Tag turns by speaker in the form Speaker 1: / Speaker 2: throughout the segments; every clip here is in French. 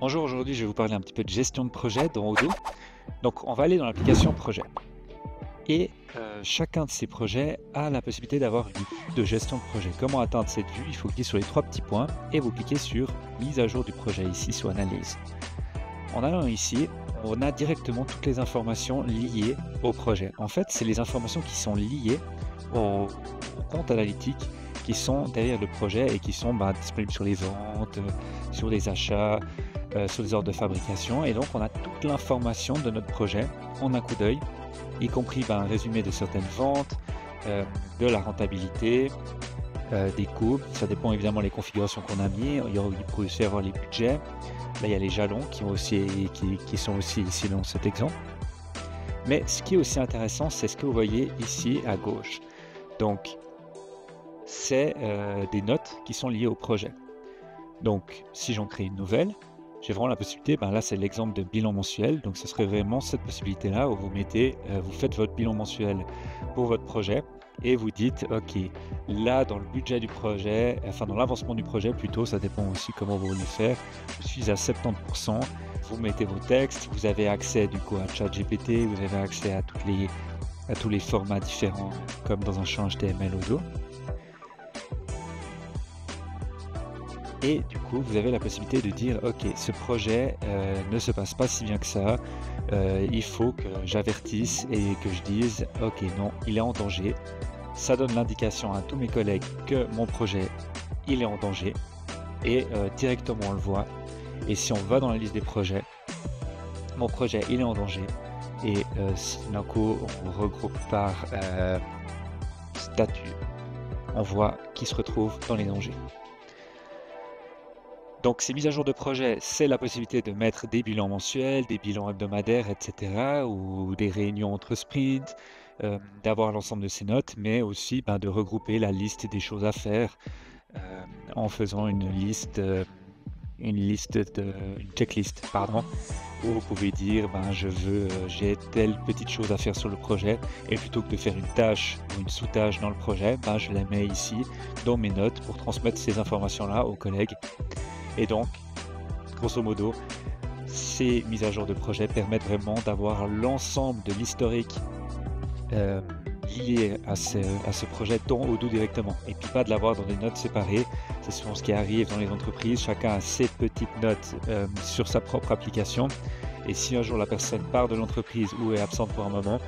Speaker 1: Bonjour, aujourd'hui je vais vous parler un petit peu de gestion de projet dans Odoo. Donc on va aller dans l'application projet. Et chacun de ces projets a la possibilité d'avoir une vue de gestion de projet. Comment atteindre cette vue? Il faut cliquer sur les trois petits points et vous cliquez sur mise à jour du projet ici sur analyse. En allant ici, on a directement toutes les informations liées au projet. En fait, c'est les informations qui sont liées au compte analytique qui sont derrière le projet et qui sont disponibles sur les ventes, sur les achats, sur les ordres de fabrication. Et donc, on a toute l'information de notre projet en un coup d'œil, y compris un résumé de certaines ventes, de la rentabilité, des coûts. Ça dépend évidemment des configurations qu'on a mis. Il peut aussi y avoir les budgets. Là, il y a les jalons qui sont aussi ici dans cet exemple. Mais ce qui est aussi intéressant, c'est ce que vous voyez ici à gauche. Donc, c'est des notes qui sont liées au projet. Donc, si j'en crée une nouvelle, j'ai vraiment la possibilité, là c'est l'exemple de bilan mensuel, donc ce serait vraiment cette possibilité-là où vous mettez, vous faites votre bilan mensuel pour votre projet et vous dites, ok, là dans le budget du projet, enfin dans l'avancement du projet plutôt, ça dépend aussi comment vous voulez faire, je suis à 70%, vous mettez vos textes, vous avez accès du coup à ChatGPT, vous avez accès à tous les formats différents comme dans un champ HTML Odoo. Et du coup, vous avez la possibilité de dire, ok, ce projet ne se passe pas si bien que ça, il faut que j'avertisse et que je dise, ok, non, il est en danger. Ça donne l'indication à tous mes collègues que mon projet, il est en danger. Et directement, on le voit. Et si on va dans la liste des projets, mon projet, il est en danger. Et si d'un coup, on regroupe par statut, on voit qu'il se retrouve dans les dangers. Donc ces mises à jour de projet, c'est la possibilité de mettre des bilans mensuels, des bilans hebdomadaires, etc. ou des réunions entre sprints, d'avoir l'ensemble de ces notes, mais aussi de regrouper la liste des choses à faire en faisant une checklist, pardon, où vous pouvez dire j'ai telle petite chose à faire sur le projet, et plutôt que de faire une tâche ou une sous-tâche dans le projet, je la mets ici dans mes notes pour transmettre ces informations-là aux collègues. Et donc, grosso modo, ces mises à jour de projet permettent vraiment d'avoir l'ensemble de l'historique lié à ce projet dans Odoo directement, et puis pas de l'avoir dans des notes séparées. C'est souvent ce qui arrive dans les entreprises, chacun a ses petites notes sur sa propre application, et si un jour la personne part de l'entreprise ou est absente pour un moment,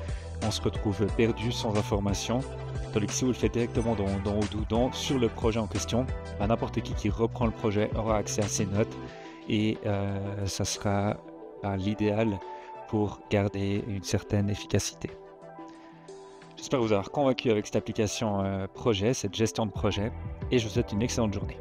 Speaker 1: on se retrouve perdu, sans information. Tandis que si vous le faites directement dans Odoo, sur le projet en question, n'importe qui reprend le projet aura accès à ces notes, et ça sera l'idéal pour garder une certaine efficacité. J'espère vous avoir convaincu avec cette application projet, cette gestion de projet, et je vous souhaite une excellente journée.